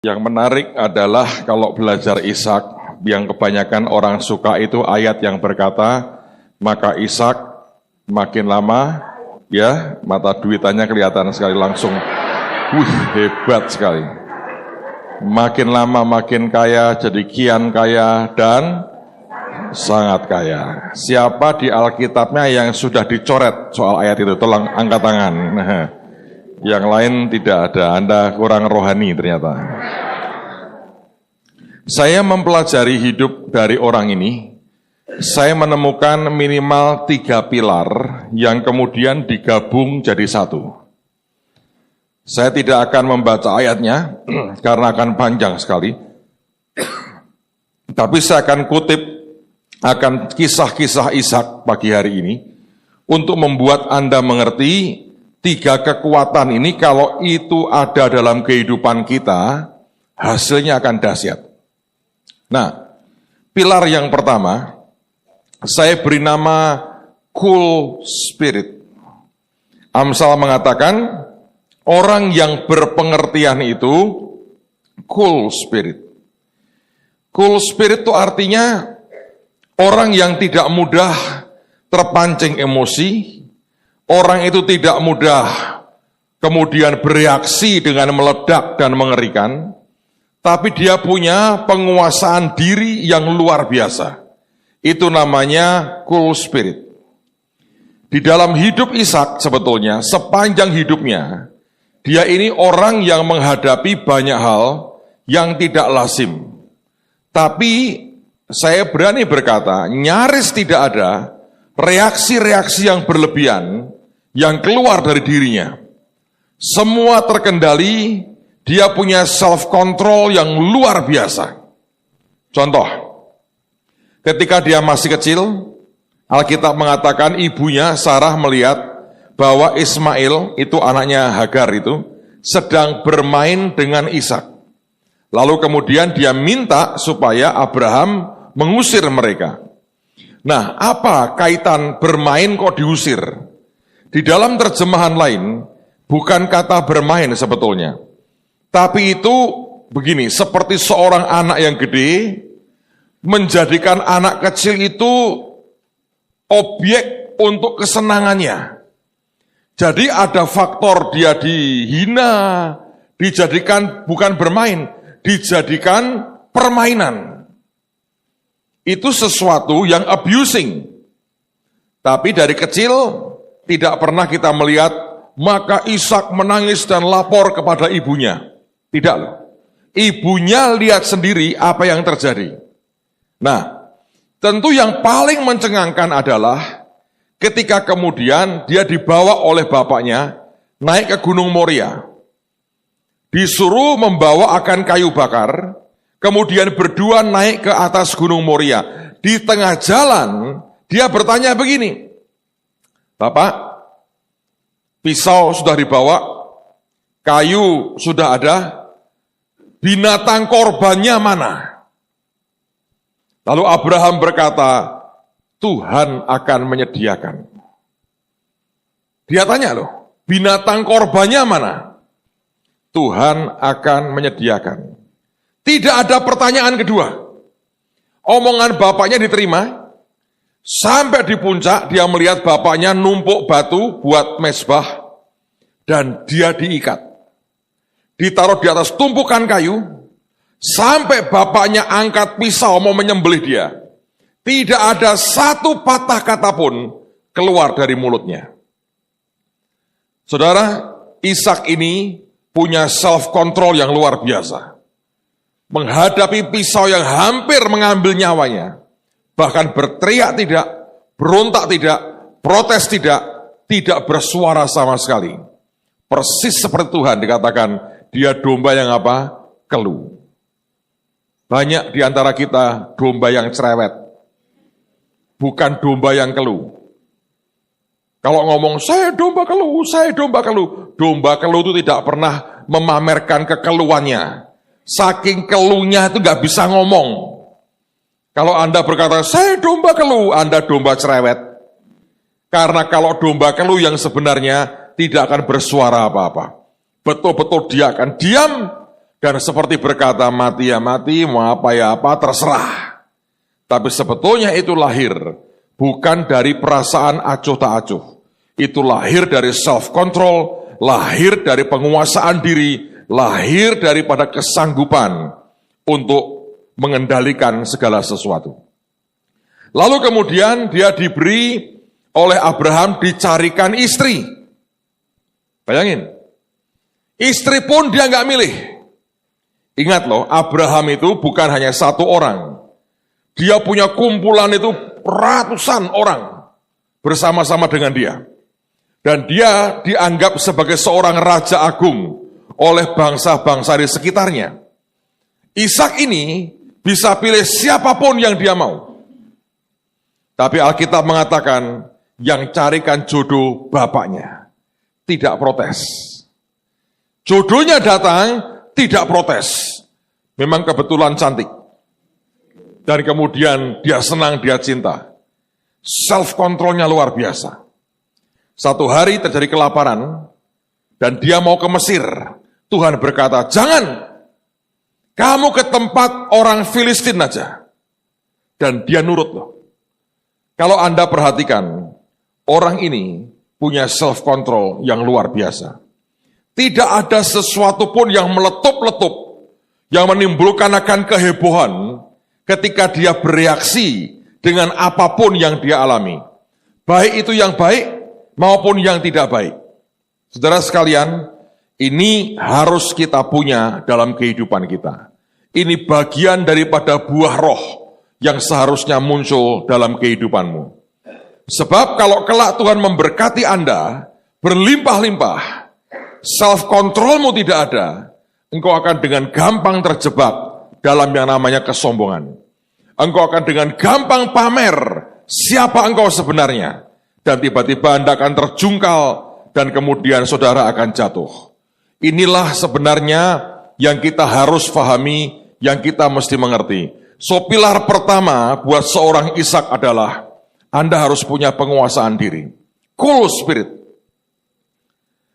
Yang menarik adalah kalau belajar Ishak, yang kebanyakan orang suka itu ayat yang berkata, maka Ishak makin lama, ya mata duitannya kelihatan sekali langsung, hebat sekali. Makin lama makin kaya, jadi kian kaya dan sangat kaya. Siapa di Alkitabnya yang sudah dicoret soal ayat itu? Tolong angkat tangan. Yang lain tidak ada, Anda kurang rohani ternyata. Saya mempelajari hidup dari orang ini, saya menemukan minimal 3 pilar yang kemudian digabung jadi satu. Saya tidak akan membaca ayatnya, karena akan panjang sekali. Tapi saya akan kutip akan kisah-kisah Ishak pagi hari ini, untuk membuat Anda mengerti 3 kekuatan ini kalau itu ada dalam kehidupan kita, hasilnya akan dahsyat. Nah, pilar yang pertama, saya beri nama cool spirit. Amsal mengatakan, orang yang berpengertian itu cool spirit. Cool spirit itu artinya orang yang tidak mudah terpancing emosi, orang itu tidak mudah kemudian bereaksi dengan meledak dan mengerikan, tapi dia punya penguasaan diri yang luar biasa. Itu namanya cool spirit. Di dalam hidup Ishak sebetulnya, sepanjang hidupnya, dia ini orang yang menghadapi banyak hal yang tidak lazim. Tapi saya berani berkata, nyaris tidak ada reaksi-reaksi yang berlebihan yang keluar dari dirinya. Semua terkendali, dia punya self-control yang luar biasa. Contoh, ketika dia masih kecil, Alkitab mengatakan ibunya Sarah melihat bahwa Ismail, itu anaknya Hagar itu, sedang bermain dengan Ishak. Lalu kemudian dia minta supaya Abraham mengusir mereka. Nah, apa kaitan bermain kok diusir? Di dalam terjemahan lain, bukan kata bermain sebetulnya. Tapi itu begini, seperti seorang anak yang gede, menjadikan anak kecil itu objek untuk kesenangannya. Jadi ada faktor dia dihina, dijadikan bukan bermain, dijadikan permainan. Itu sesuatu yang abusing. Tapi dari kecil tidak pernah kita melihat, maka Ishak menangis dan lapor kepada ibunya. Tidak loh. Ibunya lihat sendiri apa yang terjadi. Nah, tentu yang paling mencengangkan adalah ketika kemudian dia dibawa oleh bapaknya naik ke Gunung Moria. Disuruh membawa akan kayu bakar, kemudian berdua naik ke atas Gunung Moria. Di tengah jalan, dia bertanya begini, Bapak, pisau sudah dibawa, kayu sudah ada, binatang korbannya mana? Lalu Abraham berkata, Tuhan akan menyediakan. Dia tanya loh, binatang korbannya mana? Tuhan akan menyediakan. Tidak ada pertanyaan kedua. Omongan bapaknya diterima. Sampai di puncak dia melihat bapaknya numpuk batu buat mezbah. Dan dia diikat. Ditaruh di atas tumpukan kayu. Sampai bapaknya angkat pisau mau menyembelih dia. Tidak ada satu patah kata pun keluar dari mulutnya. Saudara, Ishak ini punya self-control yang luar biasa. Menghadapi pisau yang hampir mengambil nyawanya, bahkan berteriak tidak, berontak tidak, protes tidak bersuara sama sekali. Persis seperti Tuhan dikatakan, dia domba yang apa? Keluh. Banyak di antara kita domba yang cerewet, bukan domba yang keluh. Kalau ngomong, saya domba keluh, saya domba keluh. Domba keluh itu tidak pernah memamerkan kekeluhannya. Saking keluhnya itu gak bisa ngomong. Kalau Anda berkata, saya domba keluh, Anda domba cerewet. Karena kalau domba keluh yang sebenarnya tidak akan bersuara apa-apa. Betul-betul dia akan diam, Dan seperti berkata, mati ya mati, mau apa ya apa, terserah. Tapi sebetulnya itu lahir bukan dari perasaan acuh tak acuh. Itu lahir dari self-control, lahir dari penguasaan diri, lahir daripada kesanggupan untuk mengendalikan segala sesuatu. Lalu kemudian dia diberi oleh Abraham dicarikan istri. Bayangin, istri pun dia nggak milih. Ingat loh, Abraham itu bukan hanya satu orang. Dia punya kumpulan itu ratusan orang bersama-sama dengan dia. Dan dia dianggap sebagai seorang raja agung oleh bangsa-bangsa di sekitarnya. Ishak ini bisa pilih siapapun yang dia mau. Tapi Alkitab mengatakan, yang carikan jodoh bapaknya. Tidak protes. Jodohnya datang, tidak protes. Memang kebetulan cantik. Dan kemudian dia senang, dia cinta. Self-controlnya luar biasa. Satu hari terjadi kelaparan, dan dia mau ke Mesir. Tuhan berkata, jangan, kamu ke tempat orang Filistin aja. Dan dia nurut loh. Kalau Anda perhatikan, orang ini punya self-control yang luar biasa. Tidak ada sesuatu pun yang meletup-letup, yang menimbulkan akan kehebohan ketika dia bereaksi dengan apapun yang dia alami. Baik itu yang baik maupun yang tidak baik. Saudara sekalian, ini harus kita punya dalam kehidupan kita. Ini bagian daripada buah roh yang seharusnya muncul dalam kehidupanmu. Sebab kalau kelak Tuhan memberkati Anda, berlimpah-limpah, self-controlmu tidak ada, engkau akan dengan gampang terjebak dalam yang namanya kesombongan. Engkau akan dengan gampang pamer siapa engkau sebenarnya. Dan tiba-tiba Anda akan terjungkal dan kemudian saudara akan jatuh. Inilah sebenarnya yang kita harus pahami, yang kita mesti mengerti. So, pilar pertama buat seorang Ishak adalah Anda harus punya penguasaan diri. Cool spirit.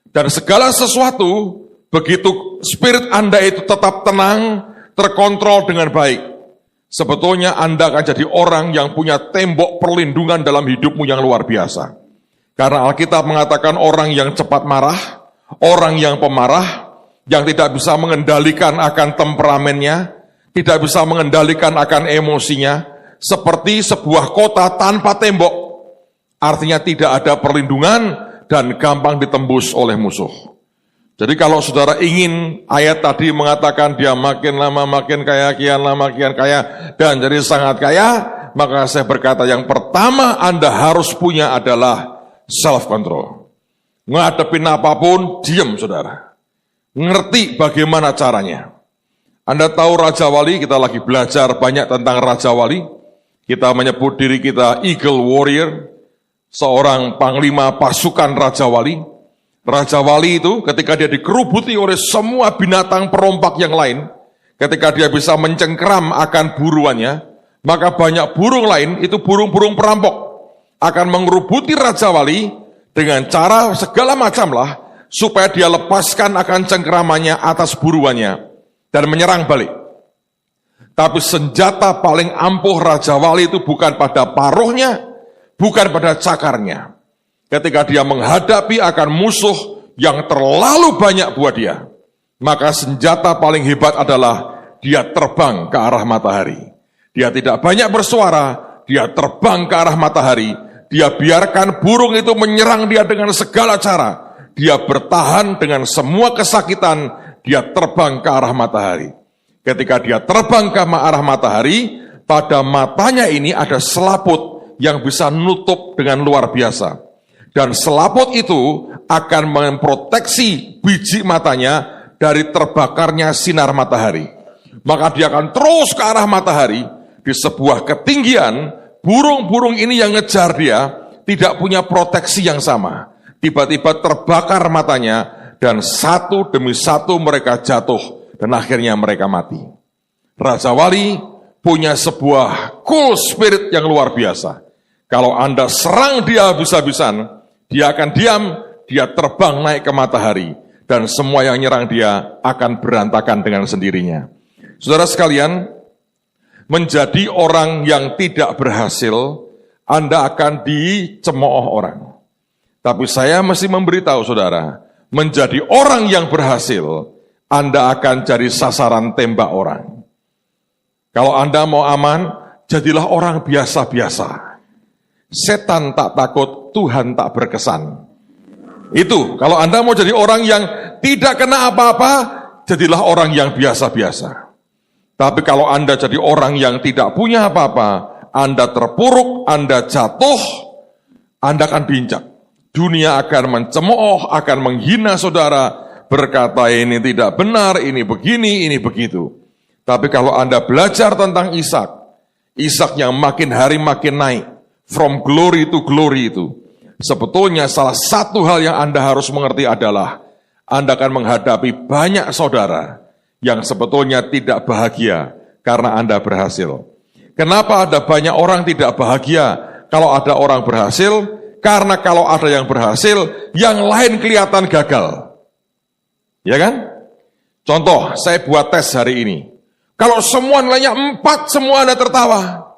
Dan segala sesuatu, begitu spirit Anda itu tetap tenang, terkontrol dengan baik, sebetulnya Anda akan jadi orang yang punya tembok perlindungan dalam hidupmu yang luar biasa. Karena Alkitab mengatakan orang yang cepat marah, orang yang pemarah, yang tidak bisa mengendalikan akan temperamennya, tidak bisa mengendalikan akan emosinya, seperti sebuah kota tanpa tembok. Artinya tidak ada perlindungan dan gampang ditembus oleh musuh. Jadi kalau saudara ingin, ayat tadi mengatakan dia makin lama makin kaya, kian lama kian kaya, dan jadi sangat kaya, maka saya berkata yang pertama Anda harus punya adalah self-control. Ngadepin apapun, diam saudara. Ngerti bagaimana caranya. Anda tahu Raja Wali, kita lagi belajar banyak tentang Raja Wali. Kita menyebut diri kita Eagle Warrior, seorang panglima pasukan Raja Wali. Raja Wali itu ketika dia dikerubuti oleh semua binatang perompak yang lain, ketika dia bisa mencengkeram akan buruannya, maka banyak burung lain, itu burung-burung perampok, akan mengerubuti Raja Wali dengan cara segala macam lah, supaya dia lepaskan akan cengkeramannya atas buruannya dan menyerang balik. Tapi senjata paling ampuh Raja Wali itu bukan pada paruhnya, bukan pada cakarnya. Ketika dia menghadapi akan musuh yang terlalu banyak buat dia, maka senjata paling hebat adalah dia terbang ke arah matahari. Dia tidak banyak bersuara, dia terbang ke arah matahari. Dia biarkan burung itu menyerang dia dengan segala cara. Dia bertahan dengan semua kesakitan, dia terbang ke arah matahari. Ketika dia terbang ke arah matahari, pada matanya ini ada selaput yang bisa nutup dengan luar biasa. Dan selaput itu akan memproteksi biji matanya dari terbakarnya sinar matahari. Maka dia akan terus ke arah matahari. Di sebuah ketinggian, burung-burung ini yang ngejar dia tidak punya proteksi yang sama. Tiba-tiba terbakar matanya, dan satu demi satu mereka jatuh, dan akhirnya mereka mati. Raja Wali punya sebuah cool spirit yang luar biasa. Kalau Anda serang dia habis-habisan, dia akan diam, dia terbang naik ke matahari. dan semua yang nyerang dia akan berantakan dengan sendirinya. Saudara sekalian, menjadi orang yang tidak berhasil, Anda akan dicemooh orang. Tapi saya mesti memberitahu saudara, menjadi orang yang berhasil, Anda akan jadi sasaran tembak orang. Kalau Anda mau aman, jadilah orang biasa-biasa. Setan tak takut, Tuhan tak berkesan. Itu, kalau Anda mau jadi orang yang tidak kena apa-apa, jadilah orang yang biasa-biasa. Tapi kalau Anda jadi orang yang tidak punya apa-apa, Anda terpuruk, Anda jatuh, Anda akan diinjak. Dunia akan mencemooh, akan menghina saudara, berkata ini tidak benar, ini begini, ini begitu. Tapi kalau Anda belajar tentang Ishak, Ishak yang makin hari makin naik, from glory to glory itu, sebetulnya salah satu hal yang Anda harus mengerti adalah Anda akan menghadapi banyak saudara yang sebetulnya tidak bahagia karena Anda berhasil. Kenapa ada banyak orang tidak bahagia kalau ada orang berhasil? Karena kalau ada yang berhasil, yang lain kelihatan gagal. Ya kan? Contoh, saya buat tes hari ini. Kalau semua nilainya 4, semua Anda tertawa.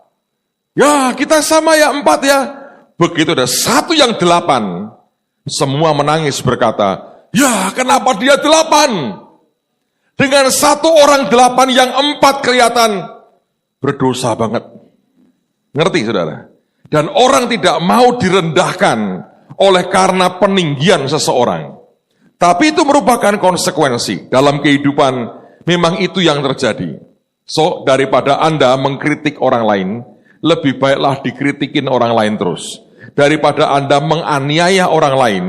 Ya, kita sama ya 4 ya. Begitu ada satu yang 8, semua menangis berkata, ya kenapa dia 8? Dengan satu orang 8 yang 4 kelihatan berdosa banget. Ngerti saudara? Dan orang tidak mau direndahkan oleh karena peninggian seseorang. Tapi itu merupakan konsekuensi dalam kehidupan, memang itu yang terjadi. So, daripada Anda mengkritik orang lain, lebih baiklah dikritikin orang lain terus. Daripada Anda menganiaya orang lain,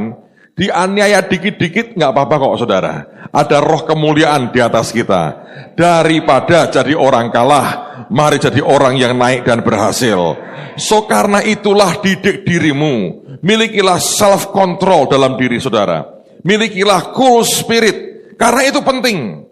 dianiaya dikit-dikit nggak apa-apa kok saudara. Ada roh kemuliaan di atas kita. Daripada jadi orang kalah, mari jadi orang yang naik dan berhasil. So karena itulah didik dirimu. Milikilah self-control dalam diri saudara. Milikilah cool spirit. Karena itu penting.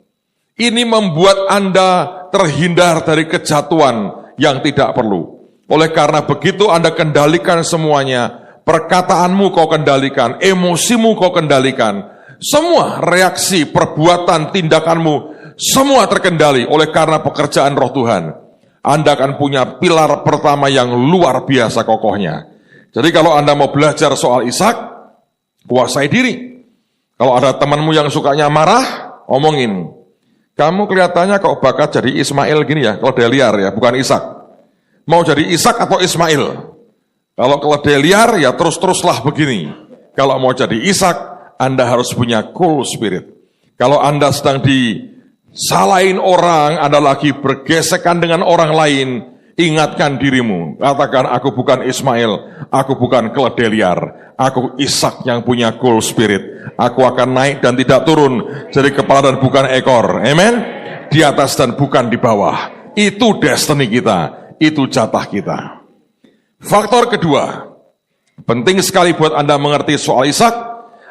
Ini membuat Anda terhindar dari kejatuhan yang tidak perlu. Oleh karena begitu Anda kendalikan semuanya. Perkataanmu kau kendalikan, emosimu kau kendalikan. Semua reaksi, perbuatan, tindakanmu, semua terkendali oleh karena pekerjaan roh Tuhan. Anda akan punya pilar pertama yang luar biasa kokohnya. Jadi kalau Anda mau belajar soal Ishak, kuasai diri. Kalau ada temanmu yang sukanya marah, omongin. Kamu kelihatannya kok bakat jadi Ismail gini ya, kalau dia liar ya, bukan Ishak. Mau jadi Ishak atau Ismail? Kalau keledai liar ya terus-teruslah begini. Kalau mau jadi Ishak, Anda harus punya cool spirit. Kalau Anda sedang disalahin orang, Anda lagi bergesekan dengan orang lain, ingatkan dirimu. Katakan, aku bukan Ismail, aku bukan keledai liar. Aku Ishak yang punya cool spirit. Aku akan naik dan tidak turun, jadi kepala dan bukan ekor. Amen? Di atas dan bukan di bawah. Itu destiny kita, itu jatah kita. Faktor kedua, penting sekali buat Anda mengerti soal Ishak,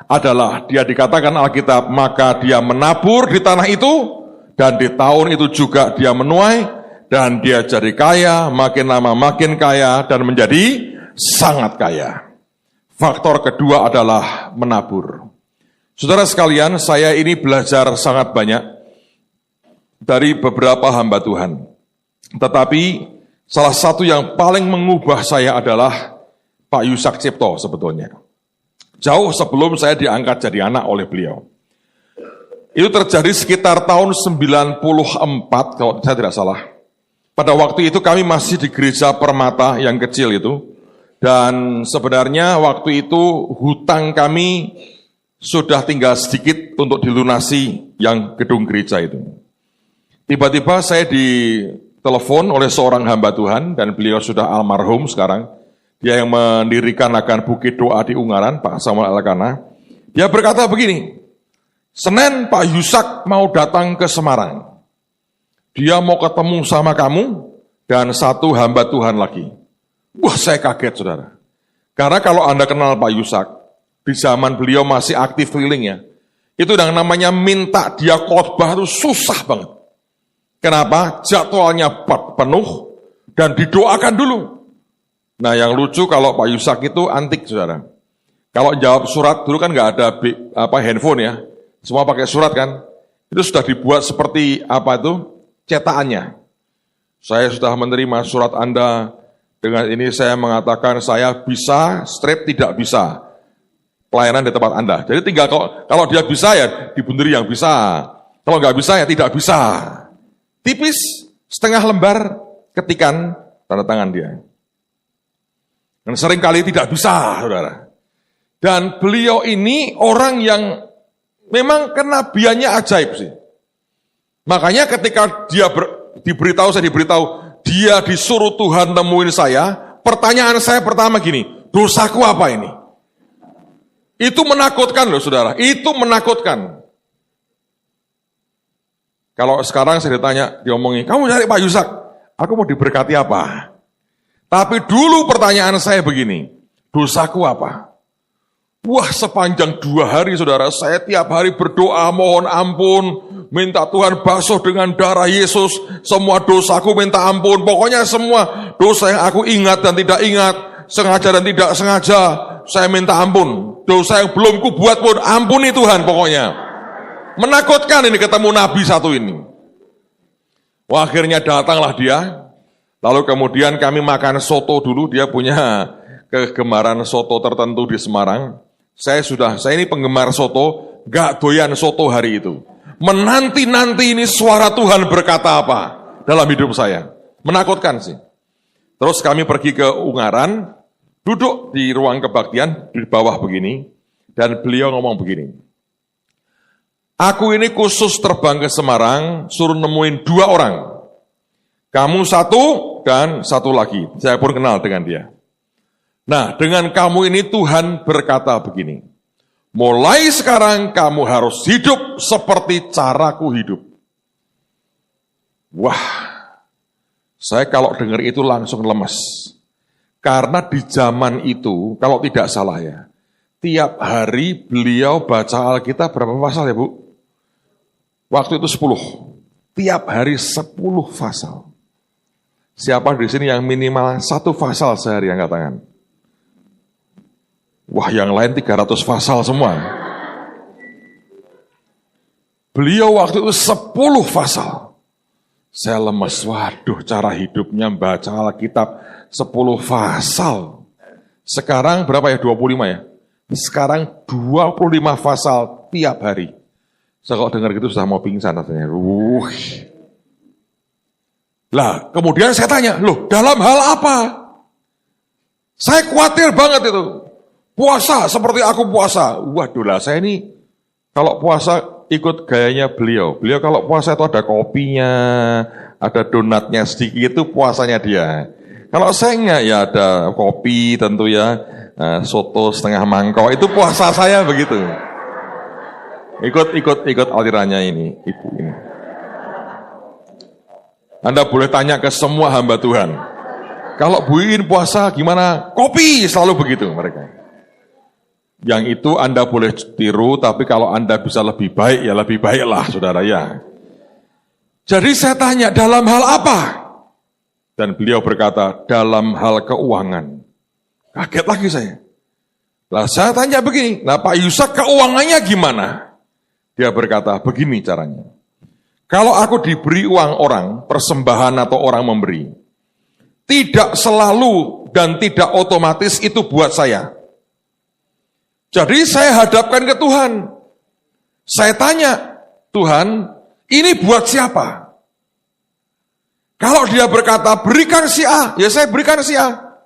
adalah dia dikatakan Alkitab, maka dia menabur di tanah itu, dan di tahun itu juga dia menuai, dan dia jadi kaya, makin lama makin kaya, dan menjadi sangat kaya. Faktor kedua adalah menabur. Saudara sekalian, saya ini belajar sangat banyak dari beberapa hamba Tuhan. Tetapi salah satu yang paling mengubah saya adalah Pak Yusak Cipto sebetulnya. Jauh sebelum saya diangkat jadi anak oleh beliau. Itu terjadi sekitar tahun 94 kalau saya tidak salah. Pada waktu itu kami masih di gereja Permata yang kecil itu. Dan sebenarnya waktu itu hutang kami sudah tinggal sedikit untuk dilunasi yang gedung gereja itu. Tiba-tiba saya ditelepon oleh seorang hamba Tuhan dan beliau sudah almarhum sekarang. Dia yang mendirikan akan Bukit Doa di Ungaran, Pak Samuel Elkana. Dia berkata begini, Senin Pak Yusak mau datang ke Semarang. Dia mau ketemu sama kamu dan satu hamba Tuhan lagi. Wah, saya kaget saudara. Karena kalau Anda kenal Pak Yusak, di zaman beliau masih aktif keliling ya, itu yang namanya minta dia khotbah itu susah banget. Kenapa? Jadwalnya penuh dan didoakan dulu. Nah yang lucu kalau Pak Yusak itu antik saudara. Kalau jawab surat dulu kan nggak ada handphone ya. Semua pakai surat kan? Itu sudah dibuat seperti apa itu? Cetakannya. Saya sudah menerima surat Anda, dengan ini saya mengatakan saya bisa, strip tidak bisa pelayanan di tempat Anda. Jadi tinggal kalau dia bisa ya dibunderi yang bisa. Kalau nggak bisa ya tidak bisa. Tipis, setengah lembar, ketikan, tanda tangan dia. Dan seringkali tidak bisa, saudara. Dan beliau ini orang yang memang kenabiannya ajaib sih. Makanya ketika dia saya diberitahu, dia disuruh Tuhan nemuin saya, pertanyaan saya pertama gini, dosaku apa ini? Itu menakutkan loh saudara, itu menakutkan. Kalau sekarang saya ditanya, diomongin, kamu cari Pak Yusak, aku mau diberkati apa? Tapi dulu pertanyaan saya begini, dosaku apa? Wah, sepanjang 2 hari saudara, saya tiap hari berdoa mohon ampun, minta Tuhan basuh dengan darah Yesus, semua dosaku minta ampun, pokoknya semua dosa yang aku ingat dan tidak ingat, sengaja dan tidak sengaja, saya minta ampun. Dosa yang belum kubuat pun ampuni Tuhan pokoknya. Menakutkan ini ketemu Nabi satu ini. Wah, akhirnya datanglah dia, lalu kemudian kami makan soto dulu, dia punya kegemaran soto tertentu di Semarang. Saya ini penggemar soto, gak doyan soto hari itu. Menanti-nanti ini suara Tuhan berkata apa dalam hidup saya. Menakutkan sih. Terus kami pergi ke Ungaran, duduk di ruang kebaktian, di bawah begini, dan beliau ngomong begini. Aku ini khusus terbang ke Semarang, suruh nemuin 2 orang. Kamu 1 dan 1 lagi. Saya pun kenal dengan dia. Nah, dengan kamu ini Tuhan berkata begini, mulai sekarang kamu harus hidup seperti caraku hidup. Wah, saya kalau dengar itu langsung lemes. Karena di zaman itu, kalau tidak salah ya, tiap hari beliau baca Alkitab berapa pasal ya Bu? Waktu itu 10. Tiap hari 10 pasal. Siapa di sini yang minimal 1 pasal sehari angkat tangan? Wah, yang lain 300 pasal semua. Beliau waktu itu 10 pasal. Saya lemes, waduh cara hidupnya baca Alkitab 10 pasal. Sekarang berapa ya, 25 ya? Sekarang 25 pasal tiap hari. Saya kalau dengar gitu sudah mau pingsan rasanya. Lah, kemudian saya tanya, loh dalam hal apa? Saya khawatir banget itu. Puasa seperti aku puasa. Waduh lah, saya ini kalau puasa ikut gayanya beliau. Beliau kalau puasa itu ada kopinya, ada donatnya sedikit, itu puasanya dia. Kalau saya enggak, ya ada kopi tentu ya, soto setengah mangkok, itu puasa saya begitu. Ikut alirannya ini, ibu ini. Anda boleh tanya ke semua hamba Tuhan. Kalau Bu Iin puasa gimana? Kopi, selalu begitu mereka. Yang itu Anda boleh tiru, tapi kalau Anda bisa lebih baik, ya lebih baiklah saudara ya. Jadi saya tanya, dalam hal apa? Dan beliau berkata, dalam hal keuangan. Kaget lagi saya. Lah saya tanya begini, nah Pak Yusak keuangannya gimana? Dia berkata, begini caranya. Kalau aku diberi uang orang, persembahan atau orang memberi, tidak selalu dan tidak otomatis itu buat saya. Jadi saya hadapkan ke Tuhan. Saya tanya, Tuhan, ini buat siapa? Kalau dia berkata, berikan si A, ya saya berikan si A.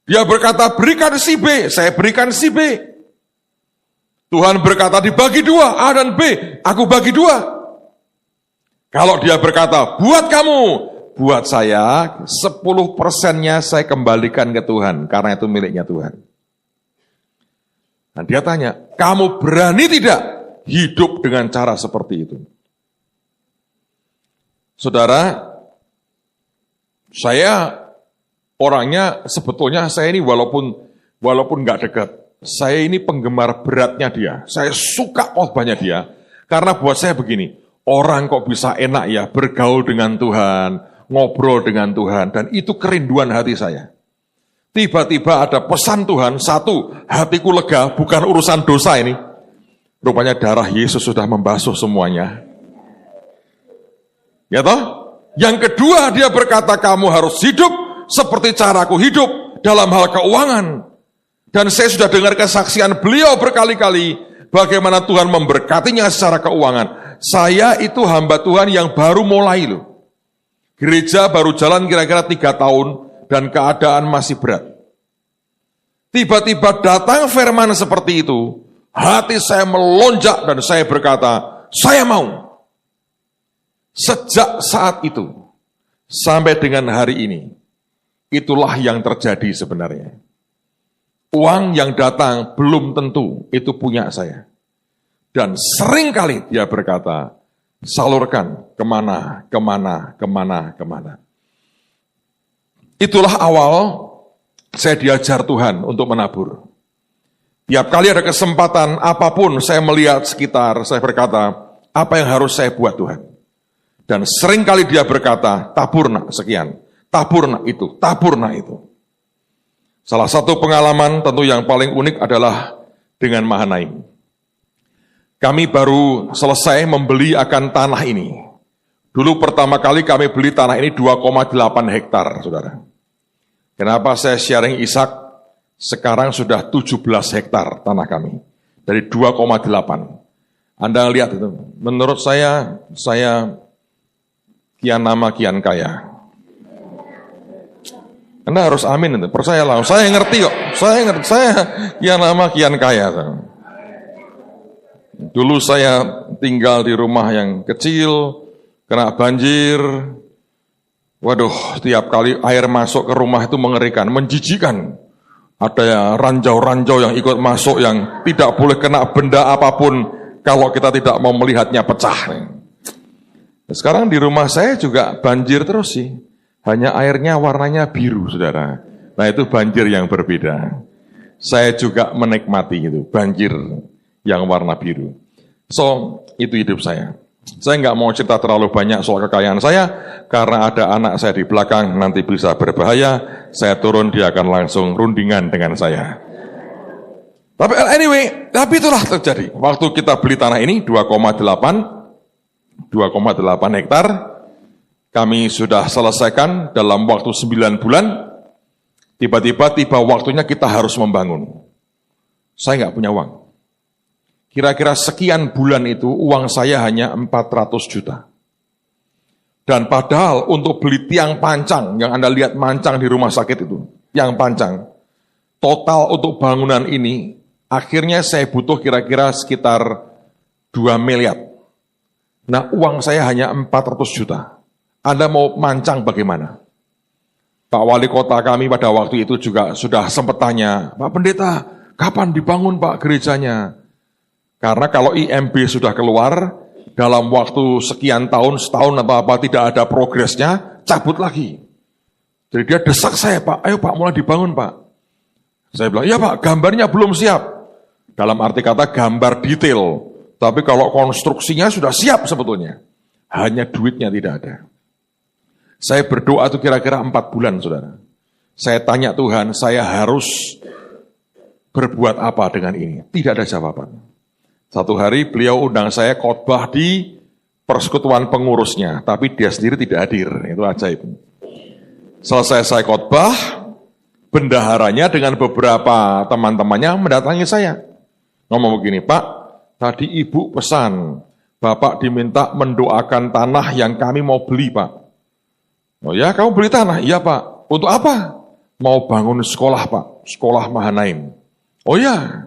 Dia berkata, berikan si B, saya berikan si B. Tuhan berkata, dibagi 2, A dan B, aku bagi 2. Kalau dia berkata, buat kamu, buat saya, 10%-nya saya kembalikan ke Tuhan, karena itu miliknya Tuhan. Nah dia tanya, kamu berani tidak hidup dengan cara seperti itu? Saudara, saya orangnya sebetulnya saya ini walaupun nggak dekat, saya ini penggemar beratnya dia. Saya suka khotbahnya dia, karena buat saya begini, orang kok bisa enak ya bergaul dengan Tuhan, ngobrol dengan Tuhan, dan itu kerinduan hati saya. Tiba-tiba ada pesan Tuhan, 1, hatiku lega, bukan urusan dosa ini. Rupanya darah Yesus sudah membasuh semuanya. Ya toh? Yang kedua dia berkata, kamu harus hidup seperti caraku hidup dalam hal keuangan. Dan saya sudah dengar kesaksian beliau berkali-kali bagaimana Tuhan memberkatinya secara keuangan. Saya itu hamba Tuhan yang baru mulai loh. Gereja baru jalan kira-kira 3 tahun dan keadaan masih berat. Tiba-tiba datang firman seperti itu, hati saya melonjak dan saya berkata, saya mau. Sejak saat itu, sampai dengan hari ini, itulah yang terjadi sebenarnya. Uang yang datang belum tentu itu punya saya. Dan seringkali dia berkata, salurkan kemana. Itulah awal saya diajar Tuhan untuk menabur. Tiap kali ada kesempatan apapun saya melihat sekitar, saya berkata, apa yang harus saya buat Tuhan? Dan seringkali dia berkata, tabur nak sekian, tabur nak itu, tabur nak itu. Salah satu pengalaman tentu yang paling unik adalah dengan Mahanaim. Kami baru selesai membeli akan tanah ini. Dulu pertama kali kami beli tanah ini 2,8 hektar, saudara. Kenapa saya sharing Ishak? Sekarang sudah 17 hektar tanah kami. Dari 2,8. Anda lihat itu. Menurut saya kian nama kian kaya. Anda harus amin itu. Percayalah, saya ngerti kok. Saya kian nama kian kaya. Dulu saya tinggal di rumah yang kecil, kena banjir. Waduh, tiap kali air masuk ke rumah itu mengerikan, menjijikan. Ada ranjau-ranjau yang ikut masuk yang tidak boleh kena benda apapun kalau kita tidak mau melihatnya pecah. Sekarang di rumah saya juga banjir terus sih. Hanya airnya warnanya biru, saudara. Nah itu banjir yang berbeda. Saya juga menikmati itu, banjir yang warna biru. So, itu hidup saya. Saya nggak mau cerita terlalu banyak soal kekayaan saya, karena ada anak saya di belakang, nanti bisa berbahaya. Saya turun, dia akan langsung rundingan dengan saya. Tapi anyway, tapi itulah terjadi. Waktu kita beli tanah ini, 2,8 hektar, kami sudah selesaikan dalam waktu 9 bulan, tiba waktunya kita harus membangun. Saya nggak punya uang. Kira-kira sekian bulan itu uang saya hanya 400 juta. Dan padahal untuk beli tiang pancang, yang Anda lihat mancang di rumah sakit itu, tiang pancang, total untuk bangunan ini, akhirnya saya butuh kira-kira sekitar 2 miliar. Nah uang saya hanya 400 juta. Anda mau mancang bagaimana? Pak Wali Kota kami pada waktu itu juga sudah sempat tanya, Pak Pendeta, kapan dibangun Pak gerejanya? Karena kalau IMB sudah keluar, dalam waktu sekian tahun, setahun atau apa, tidak ada progresnya, cabut lagi. Jadi dia desak saya, Pak, ayo Pak mulai dibangun Pak. Saya bilang, iya Pak, gambarnya belum siap. Dalam arti kata gambar detail. Tapi kalau konstruksinya sudah siap sebetulnya. Hanya duitnya tidak ada. Saya berdoa itu kira-kira 4 bulan, saudara. Saya tanya Tuhan, saya harus berbuat apa dengan ini? Tidak ada jawaban. Satu hari beliau undang saya khotbah di persekutuan pengurusnya, tapi dia sendiri tidak hadir. Itu ajaib. Selesai saya khotbah, bendaharanya dengan beberapa teman-temannya mendatangi saya. Ngomong begini, Pak, tadi Ibu pesan, Bapak diminta mendoakan tanah yang kami mau beli, Pak. Oh ya, kamu beli tanah? Iya, Pak. Untuk apa? Mau bangun sekolah, Pak. Sekolah Mahanaim. Oh ya.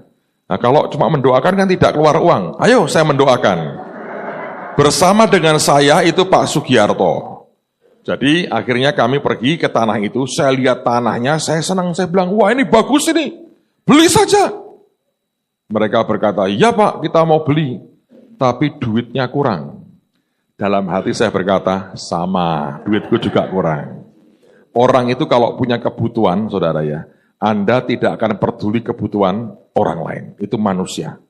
Nah, kalau cuma mendoakan kan tidak keluar uang. Ayo, saya mendoakan. Bersama dengan saya itu Pak Sugiarto. Jadi akhirnya kami pergi ke tanah itu, saya lihat tanahnya, saya senang, saya bilang, wah ini bagus ini, beli saja. Mereka berkata, iya Pak, kita mau beli, tapi duitnya kurang. Dalam hati saya berkata, sama, duitku juga kurang. Orang itu kalau punya kebutuhan, saudara ya, Anda tidak akan peduli kebutuhan orang lain, itu manusia.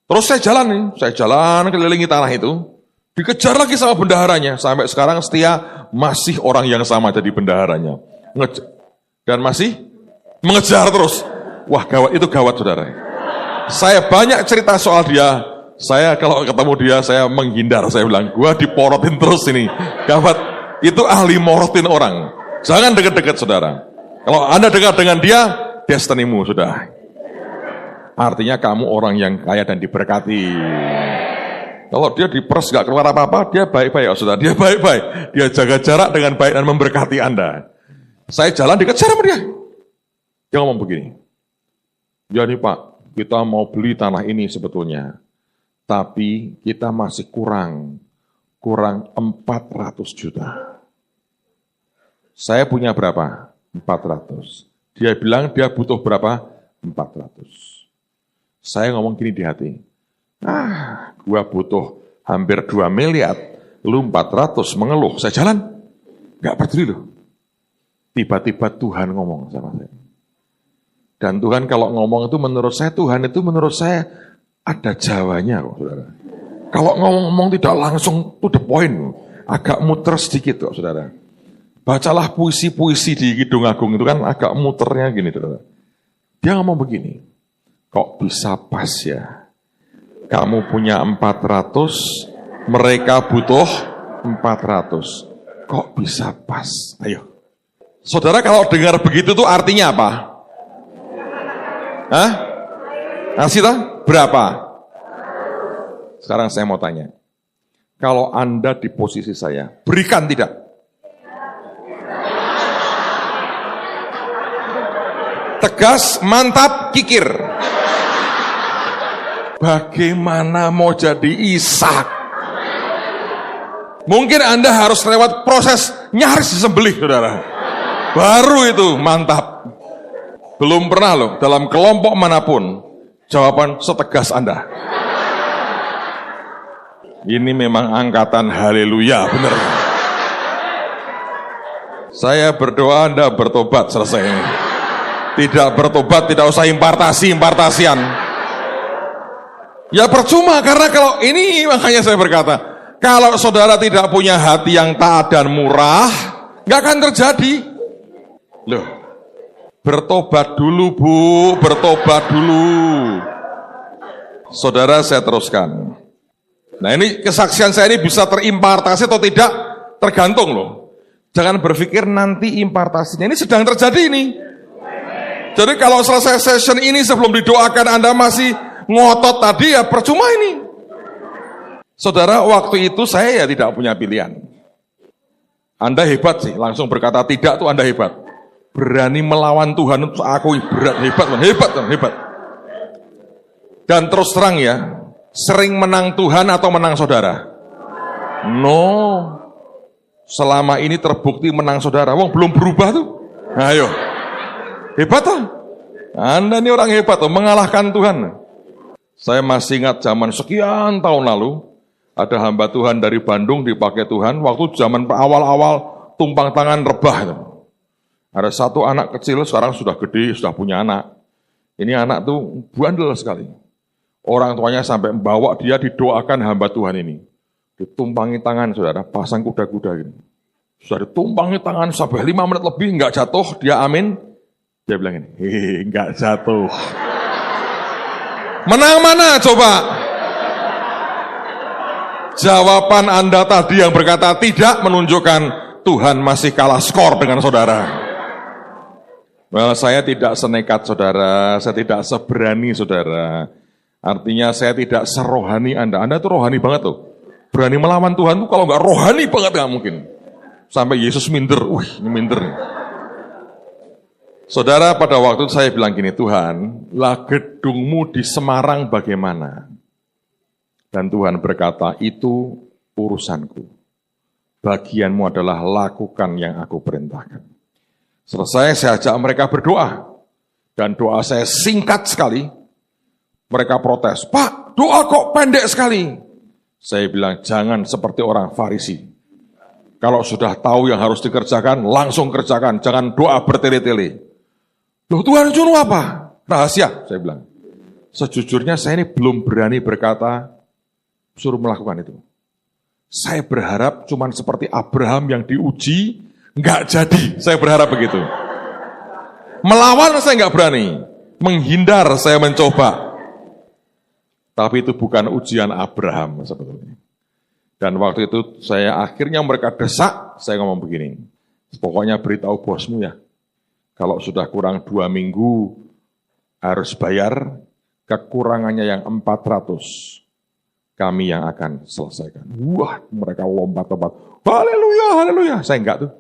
Terus saya jalan kelilingi tanah itu, dikejar lagi sama bendaharanya, sampai sekarang setia masih orang yang sama jadi bendaharanya. Dan masih mengejar terus. Wah gawat, itu gawat saudara. Saya banyak cerita soal dia. Saya kalau ketemu dia, saya menghindar. Saya bilang, gua diporotin terus ini. Gawat, itu ahli morotin orang. Jangan dekat-dekat saudara. Kalau Anda dekat dengan dia, destinimu sudah. Artinya kamu orang yang kaya dan diberkati. Kalau dia diperes gak keluar apa-apa, dia baik-baik, saudara. Dia baik-baik. Dia jaga jarak dengan baik dan memberkati Anda. Saya jalan dikejar sama dia. Dia ngomong begini. Ya nih Pak, kita mau beli tanah ini sebetulnya. Tapi kita masih kurang 400 juta. Saya punya berapa? 400. Dia bilang dia butuh berapa? 400. Saya ngomong gini di hati. Gua butuh hampir 2 miliar, lu 400 mengeluh. Saya jalan. Gak peduli loh. Tiba-tiba Tuhan ngomong sama saya. Dan Tuhan kalau ngomong itu menurut saya, Tuhan itu menurut saya ada Jawanya kok, saudara. Kalau ngomong tidak langsung to the point, agak muter sedikit kok, saudara. Bacalah puisi-puisi di Kidung Agung itu kan agak muternya gini, saudara. Dia ngomong begini, kok bisa pas ya? Kamu punya 400, mereka butuh 400. Kok bisa pas? Ayo. Saudara kalau dengar begitu tuh artinya apa? Hah? Ngasih tak? Berapa? Sekarang saya mau tanya. Kalau Anda di posisi saya, berikan tidak? Tegas, mantap, kikir. Bagaimana mau jadi Ishak? Mungkin Anda harus lewat proses nyaris disembelih, saudara. Baru itu mantap. Belum pernah loh, dalam kelompok manapun, jawaban setegas Anda. Ini memang angkatan haleluya, benar. Saya berdoa Anda bertobat, selesai. Tidak bertobat, tidak usah impartasian. Ya percuma, karena kalau ini makanya saya berkata, kalau saudara tidak punya hati yang taat dan murah, nggak akan terjadi. Loh, bertobat dulu Bu, bertobat dulu. Saudara saya teruskan. Nah ini kesaksian saya ini bisa terimpartasi atau tidak, tergantung loh. Jangan berpikir nanti impartasinya, ini sedang terjadi ini. Jadi kalau selesai session ini sebelum didoakan Anda masih ngotot tadi ya percuma ini. Saudara, waktu itu saya ya tidak punya pilihan. Anda hebat sih, langsung berkata tidak tuh Anda hebat. Berani melawan Tuhan itu aku berat, hebat. Dan terus terang ya, sering menang Tuhan atau menang saudara? No. Selama ini terbukti menang saudara. Wong belum berubah tuh. Ayo. Hebat tuh. Anda ini orang hebat tuh, mengalahkan Tuhan. Saya masih ingat zaman sekian tahun lalu, ada hamba Tuhan dari Bandung dipakai Tuhan, waktu zaman awal-awal tumpang tangan rebah itu. Ada satu anak kecil, sekarang sudah gede, sudah punya anak. Ini anak tuh bandel sekali. Orang tuanya sampai membawa dia didoakan hamba Tuhan ini. Ditumpangi tangan, saudara, pasang kuda-kuda gini. Sudah ditumpangi tangan sampai 5 menit lebih, nggak jatuh, dia amin. Dia bilang ini, nggak jatuh. Menang mana coba? Jawaban Anda tadi yang berkata tidak menunjukkan Tuhan masih kalah skor dengan saudara. Well, saya tidak senekat saudara, saya tidak seberani saudara. Artinya saya tidak serohani Anda. Anda tuh rohani banget tuh. Berani melawan Tuhan tuh kalau nggak rohani banget nggak mungkin. Sampai Yesus minder, ini minder. Saudara, pada waktu itu saya bilang gini, Tuhan, lah gedungmu di Semarang bagaimana? Dan Tuhan berkata, itu urusanku. Bagianmu adalah lakukan yang aku perintahkan. Selesai, saya ajak mereka berdoa. Dan doa saya singkat sekali. Mereka protes, Pak, doa kok pendek sekali. Saya bilang, jangan seperti orang Farisi. Kalau sudah tahu yang harus dikerjakan, langsung kerjakan. Jangan doa bertele-tele. Loh Tuhan suruh apa? Rahasia, saya bilang. Sejujurnya saya ini belum berani berkata, suruh melakukan itu. Saya berharap cuman seperti Abraham yang diuji, nggak jadi. Saya berharap begitu. Melawan saya nggak berani. Menghindar saya mencoba. Tapi itu bukan ujian Abraham sebetulnya. Dan waktu itu akhirnya mereka desak, saya ngomong begini, pokoknya beritahu bosmu ya, kalau sudah kurang 2 minggu harus bayar, kekurangannya yang 400, kami yang akan selesaikan. Wah, mereka lompat-lompat, haleluya, haleluya, saya enggak tuh.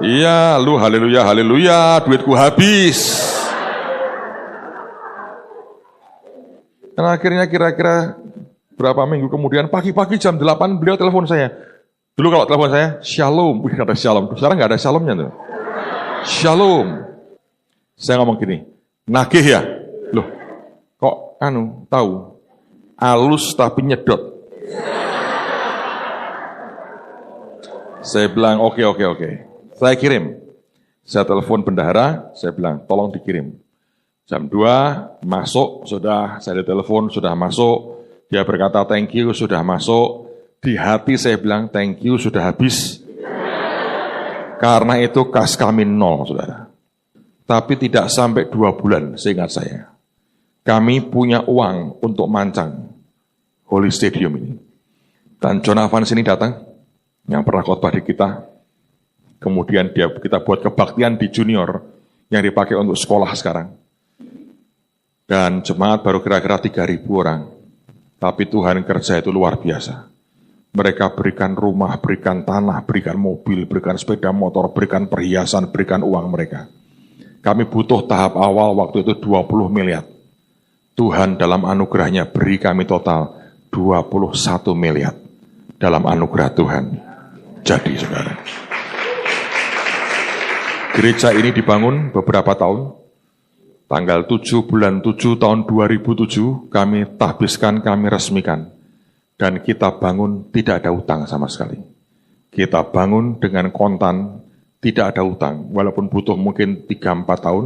Iya, lu haleluya, haleluya, duitku habis. Dan akhirnya kira-kira berapa minggu kemudian, pagi-pagi jam 8 beliau telepon saya. Dulu kalau telepon saya, shalom. Wih, kata shalom. Sekarang nggak ada shalomnya tuh. Shalom. Saya ngomong gini, nagih ya? Loh, kok tahu? Alus tapi nyedot. Saya bilang, oke. Saya kirim. Saya telepon bendahara, saya bilang, tolong dikirim. Jam 2, masuk, sudah, saya telepon, sudah masuk. Dia berkata, thank you, sudah masuk. Di hati saya bilang, thank you, sudah habis. Karena itu kas kami 0, saudara. Tapi tidak sampai 2 bulan, seingat saya. Kami punya uang untuk mancang Holy Stadium ini. Dan John Evans ini datang, yang pernah khotbah di kita. Kemudian kita buat kebaktian di junior, yang dipakai untuk sekolah sekarang. Dan jemaat baru kira-kira 3.000 orang. Tapi Tuhan kerja itu luar biasa. Mereka berikan rumah, berikan tanah, berikan mobil, berikan sepeda motor, berikan perhiasan, berikan uang mereka. Kami butuh tahap awal waktu itu 20 miliar. Tuhan dalam anugerahnya beri kami total 21 miliar. Dalam anugerah Tuhan. Jadi saudara. Gereja ini dibangun beberapa tahun. Tanggal 7 bulan 7 tahun 2007 kami tahbiskan, kami resmikan. Dan kita bangun tidak ada utang sama sekali. Kita bangun dengan kontan, tidak ada utang. Walaupun butuh mungkin 3-4 tahun,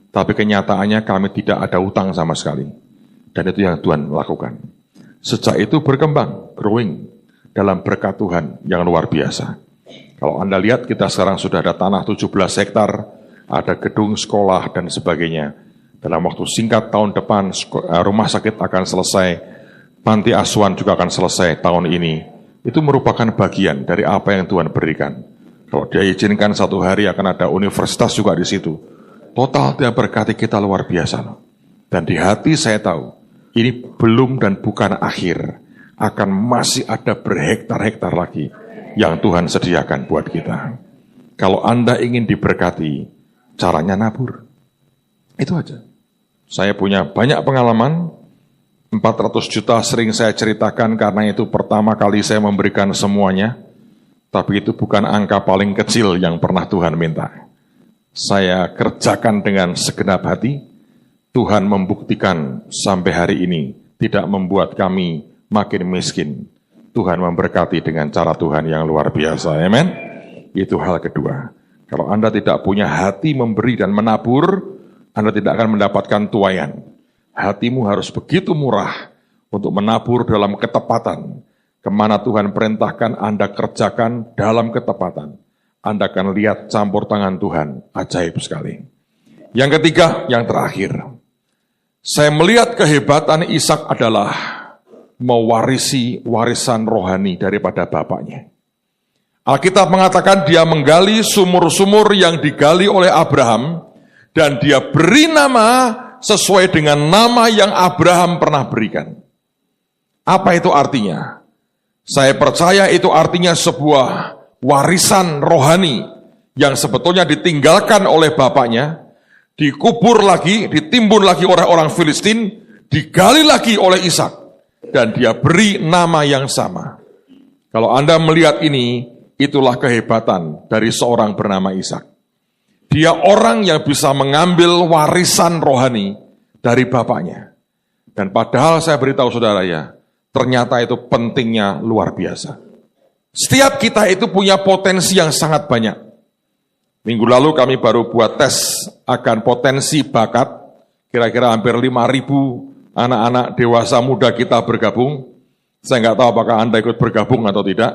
tapi kenyataannya kami tidak ada utang sama sekali. Dan itu yang Tuhan lakukan. Sejak itu berkembang, growing, dalam berkat Tuhan yang luar biasa. Kalau Anda lihat kita sekarang sudah ada tanah 17 hektar, ada gedung sekolah dan sebagainya. Dalam waktu singkat tahun depan rumah sakit akan selesai, panti asuhan juga akan selesai tahun ini. Itu merupakan bagian dari apa yang Tuhan berikan. Kalau Dia izinkan satu hari akan ada universitas juga di situ. Total Dia berkati kita luar biasa. Dan di hati saya tahu, ini belum dan bukan akhir. Akan masih ada berhektar-hektar lagi yang Tuhan sediakan buat kita. Kalau Anda ingin diberkati, caranya nabur. Itu aja. Saya punya banyak pengalaman. 400 juta sering saya ceritakan karena itu pertama kali saya memberikan semuanya. Tapi itu bukan angka paling kecil yang pernah Tuhan minta. Saya kerjakan dengan segenap hati. Tuhan membuktikan sampai hari ini tidak membuat kami makin miskin. Tuhan memberkati dengan cara Tuhan yang luar biasa. Amen. Itu hal kedua. Kalau Anda tidak punya hati memberi dan menabur, Anda tidak akan mendapatkan tuaian. Hatimu harus begitu murah untuk menabur dalam ketepatan. Kemana Tuhan perintahkan, Anda kerjakan dalam ketepatan. Anda akan lihat campur tangan Tuhan, ajaib sekali. Yang ketiga, yang terakhir. Saya melihat kehebatan Ishak adalah mewarisi warisan rohani daripada bapaknya. Alkitab mengatakan dia menggali sumur-sumur yang digali oleh Abraham dan dia beri nama sesuai dengan nama yang Abraham pernah berikan. Apa itu artinya? Saya percaya itu artinya sebuah warisan rohani yang sebetulnya ditinggalkan oleh bapaknya, dikubur lagi, ditimbun lagi oleh orang Filistin, digali lagi oleh Ishak, dan dia beri nama yang sama. Kalau Anda melihat ini, itulah kehebatan dari seorang bernama Ishak. Dia orang yang bisa mengambil warisan rohani dari bapaknya. Dan padahal saya beritahu saudara ya, ternyata itu pentingnya luar biasa. Setiap kita itu punya potensi yang sangat banyak. Minggu lalu kami baru buat tes akan potensi bakat. Kira-kira hampir 5.000 anak-anak dewasa muda kita bergabung. Saya nggak tahu apakah Anda ikut bergabung atau tidak.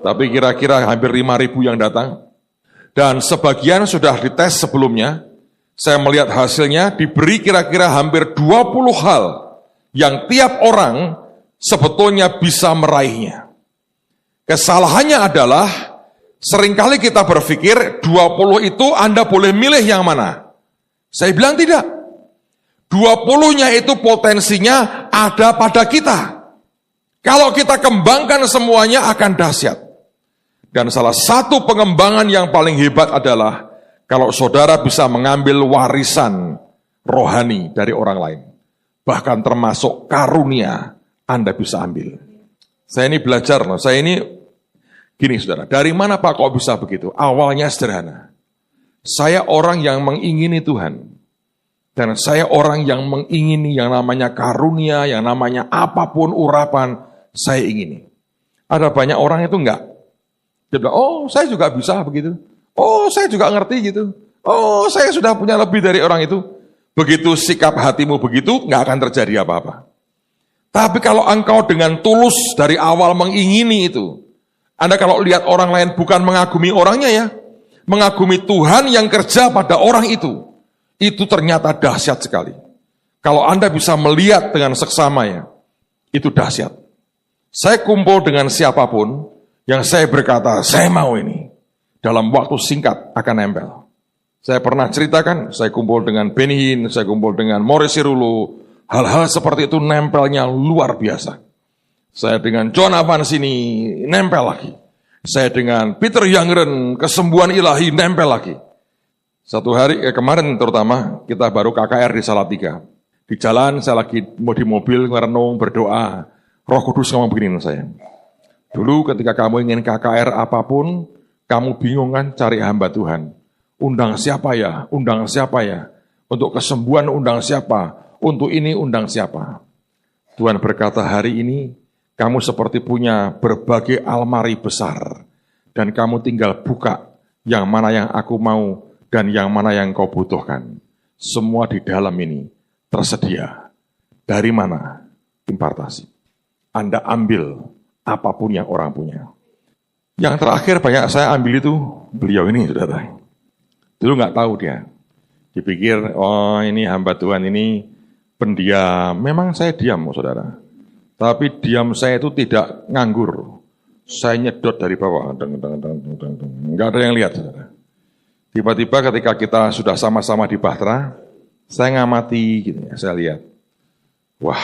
Tapi kira-kira hampir 5.000 yang datang. Dan sebagian sudah dites sebelumnya. Saya melihat hasilnya diberi kira-kira hampir 20 hal yang tiap orang sebetulnya bisa meraihnya. Kesalahannya adalah seringkali kita berpikir 20 itu Anda boleh milih yang mana. Saya bilang tidak. 20-nya itu potensinya ada pada kita. Kalau kita kembangkan semuanya akan dahsyat. Dan salah satu pengembangan yang paling hebat adalah kalau saudara bisa mengambil warisan rohani dari orang lain. Bahkan termasuk karunia Anda bisa ambil. Saya ini belajar, saya ini gini saudara, dari mana Pak kok bisa begitu? Awalnya sederhana. Saya orang yang mengingini Tuhan. Dan saya orang yang mengingini yang namanya karunia, yang namanya apapun urapan, saya ingini. Ada banyak orang itu enggak. Dia bilang, oh saya juga bisa begitu. Oh, saya juga ngerti gitu. Oh, saya sudah punya lebih dari orang itu. Begitu sikap hatimu begitu, nggak akan terjadi apa-apa. Tapi kalau engkau dengan tulus dari awal mengingini itu, Anda kalau lihat orang lain bukan mengagumi orangnya ya, mengagumi Tuhan yang kerja pada orang itu ternyata dahsyat sekali. Kalau Anda bisa melihat dengan seksama ya, itu dahsyat. Saya kumpul dengan siapapun, yang saya berkata, saya mau ini. Dalam waktu singkat akan nempel. Saya pernah ceritakan, saya kumpul dengan Benny Hinn, saya kumpul dengan Morris Cirulo, hal-hal seperti itu nempelnya luar biasa. Saya dengan John Evans ini nempel lagi. Saya dengan Peter Youngren, kesembuhan ilahi nempel lagi. Satu hari, kemarin terutama, kita baru KKR di Salatiga. Di jalan, saya lagi di mobil, merenung, berdoa. Roh Kudus ngomong begini saya. Dulu ketika kamu ingin KKR apapun, kamu bingung kan cari hamba Tuhan. Undang siapa ya? Undang siapa ya? Untuk kesembuhan undang siapa? Untuk ini undang siapa? Tuhan berkata hari ini, kamu seperti punya berbagai almari besar. Dan kamu tinggal buka yang mana yang aku mau dan yang mana yang kau butuhkan. Semua di dalam ini tersedia. Dari mana? Impartasi. Anda ambil apapun yang orang punya. Yang terakhir banyak saya ambil itu beliau ini, saudara. Dulu nggak tahu dia. Dipikir, oh ini hamba Tuhan ini pendiam. Memang saya diam, saudara. Tapi diam saya itu tidak nganggur. Saya nyedot dari bawah. Nggak ada yang lihat, saudara. Tiba-tiba ketika kita sudah sama-sama di Bahtera, saya ngamati, gitu ya, saya lihat. Wah,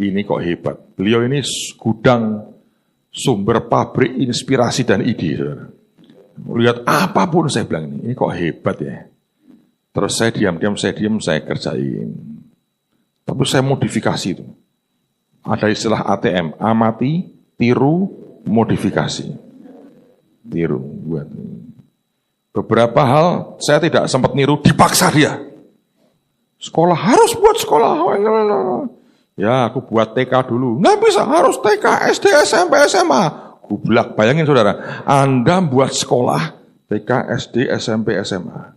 ini kok hebat. Beliau ini gudang sumber pabrik inspirasi dan ide. Lihat apapun saya bilang ini kok hebat ya. Terus saya diam, saya kerjain. Tapi saya modifikasi itu. Ada istilah ATM, amati, tiru, modifikasi. Tiru, buat. Beberapa hal saya tidak sempat niru, dipaksa dia. Sekolah harus buat sekolah. Ya, aku buat TK dulu. Nggak bisa, harus TK, SD, SMP, SMA. Gublak, bayangin saudara. Anda buat sekolah, TK, SD, SMP, SMA.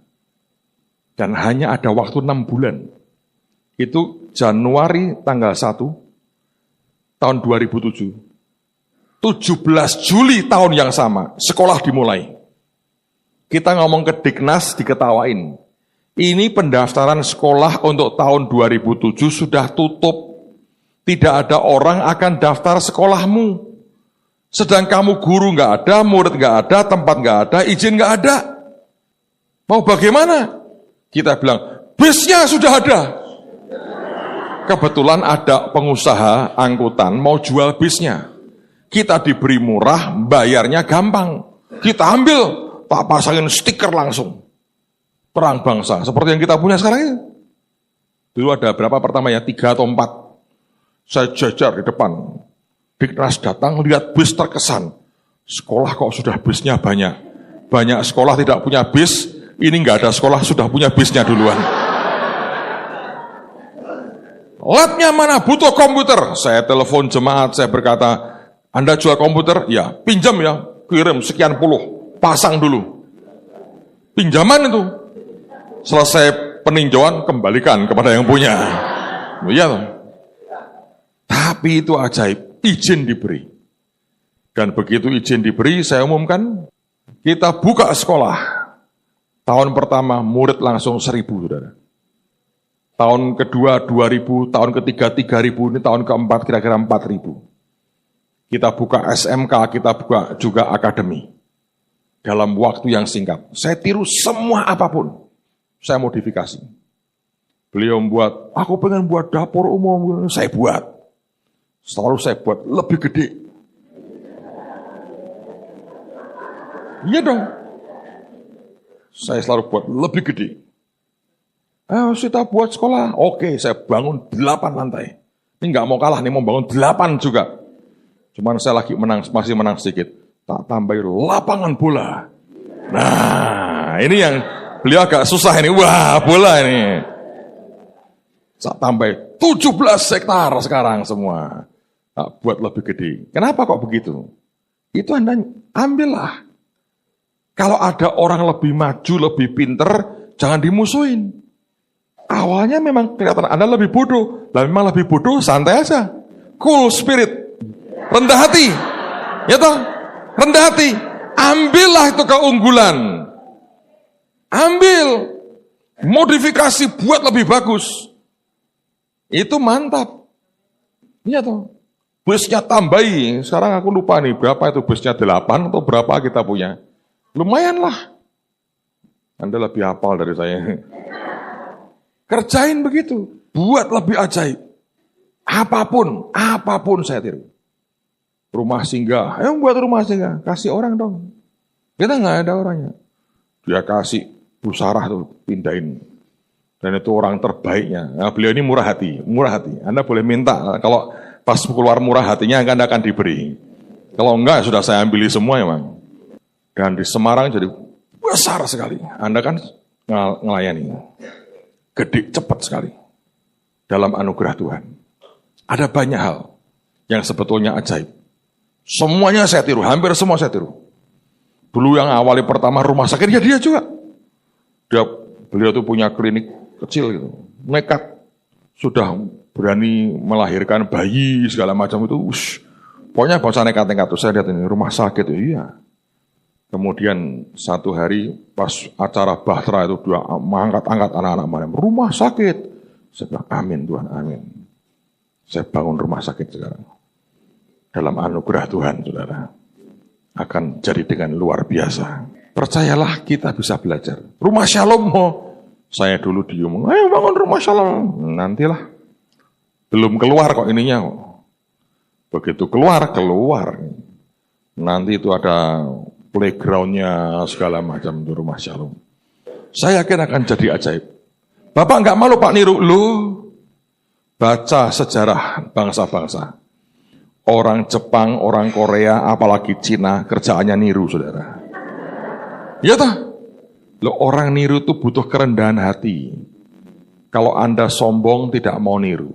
Dan hanya ada waktu 6 bulan. Itu Januari tanggal 1, tahun 2007. 17 Juli tahun yang sama, sekolah dimulai. Kita ngomong ke Diknas, diketawain. Ini pendaftaran sekolah untuk tahun 2007 sudah tutup. Tidak ada orang akan daftar sekolahmu. Sedang kamu guru nggak ada, murid nggak ada, tempat nggak ada, izin nggak ada. Mau bagaimana? Kita bilang, busnya sudah ada. Kebetulan ada pengusaha angkutan mau jual bisnya. Kita diberi murah, bayarnya gampang. Kita ambil, tak pasangin stiker langsung. Perang bangsa, seperti yang kita punya sekarang ini. Dulu ada berapa pertama ya? 3 atau 4. Saya jajar di depan. Diknas datang, lihat bis terkesan. Sekolah kok sudah bisnya banyak. Banyak sekolah tidak punya bis, ini nggak ada sekolah sudah punya bisnya duluan. Labnya mana? Butuh komputer. Saya telepon jemaat, saya berkata, Anda jual komputer? Ya, pinjam ya, kirim sekian puluh, pasang dulu. Pinjaman itu. Selesai peninjauan, kembalikan kepada yang punya. Iya toh. Tapi itu ajaib, izin diberi. Dan begitu izin diberi, saya umumkan, kita buka sekolah. Tahun pertama murid langsung 1.000, saudara. Tahun kedua 2.000, tahun ketiga 3.000, ini tahun keempat kira-kira 4.000. Kita buka SMK, kita buka juga akademi. Dalam waktu yang singkat. Saya tiru semua apapun. Saya modifikasi. Beliau membuat, aku pengen buat dapur umum, saya buat. Selalu saya buat lebih gede. Iya dong. Saya selalu buat lebih gede. Kita buat sekolah. Oke, saya bangun 8 lantai. Ini nggak mau kalah nih, mau bangun 8 juga. Cuman saya lagi masih menang sedikit. Tak tambahin lapangan bola. Nah, ini yang beliau agak susah ini. Wah, bola ini. Tak tambahin 17 hektar sekarang semua. Tak buat lebih gede. Kenapa kok begitu? Itu Anda ambillah. Kalau ada orang lebih maju, lebih pinter, jangan dimusuhin. Awalnya memang kelihatan Anda lebih bodoh. Lah memang lebih bodoh, santai aja. Cool spirit. Rendah hati. Ya toh? Rendah hati. Ambillah itu keunggulan. Ambil. Modifikasi buat lebih bagus. Itu mantap. Iya toh? Busnya tambahi. Sekarang aku lupa nih, berapa itu busnya 8 atau berapa kita punya. Lumayan lah. Anda lebih hafal dari saya. Kerjain begitu. Buat lebih ajaib. Apapun saya tiru. Rumah singgah. Ayo buat rumah singgah. Kasih orang dong. Kita nggak ada orangnya. Dia kasih Bu Sarah tuh pindahin. Dan itu orang terbaiknya. Nah, beliau ini murah hati. Anda boleh minta. Kalau pas keluar murah hatinya Anda akan diberi. Kalau enggak sudah saya ambil semua emang. Dan di Semarang jadi besar sekali. Anda kan ngelayani. Gede, cepat sekali. Dalam anugerah Tuhan. Ada banyak hal yang sebetulnya ajaib. Semuanya saya tiru, hampir semua saya tiru. Dulu yang awali pertama rumah sakit, ya dia juga. Beliau tuh punya klinik kecil gitu. Nekat. Sudah berani melahirkan bayi segala macam itu. Pokoknya bangsa nekat-nekat tuh. Saya lihat ini rumah sakit, iya. Kemudian satu hari pas acara Bahtera itu dia angkat anak-anak Mariam. Rumah sakit. Saya bilang amin Tuhan, amin. Saya bangun rumah sakit sekarang. Dalam anugerah Tuhan, saudara. Akan jadi dengan luar biasa. Percayalah kita bisa belajar. Rumah Shalom, saya dulu diem. Ayo bangun rumah Shalom. Nantilah. Belum keluar kok ininya. Begitu keluar. Nanti itu ada playgroundnya segala macam di rumah Shalom. Saya yakin akan jadi ajaib. Bapak nggak malu Pak niru? Lu baca sejarah bangsa-bangsa. Orang Jepang, orang Korea, apalagi Cina, kerjaannya niru, saudara. Iya toh? Loh, orang niru itu butuh kerendahan hati. Kalau Anda sombong tidak mau niru.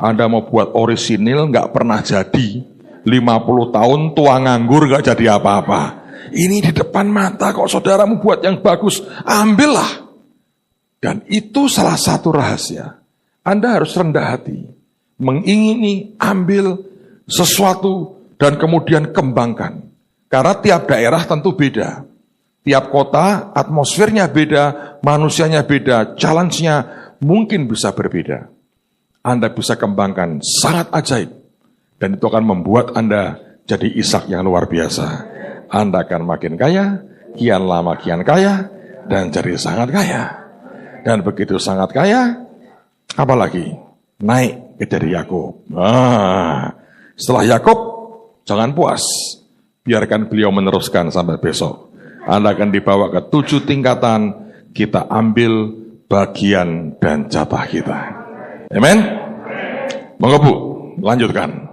Anda mau buat orisinil nggak pernah jadi. 50 tahun tua nganggur nggak jadi apa-apa. Ini di depan mata kok saudaramu buat yang bagus, ambillah. Dan itu salah satu rahasia. Anda harus rendah hati, mengingini, ambil sesuatu dan kemudian kembangkan. Karena tiap daerah tentu beda. Tiap kota atmosfernya beda, manusianya beda, challenge-nya mungkin bisa berbeda. Anda bisa kembangkan sangat ajaib. Dan itu akan membuat Anda jadi Ishak yang luar biasa. Anda akan makin kaya, kian lama kian kaya, dan jadi sangat kaya. Dan begitu sangat kaya, apalagi naik ke dari Yakub. Setelah Yakub, jangan puas. Biarkan beliau meneruskan sampai besok. Anda akan dibawa ke 7 tingkatan, kita ambil bagian dan jatah kita. Amen? Monggo Bu, lanjutkan.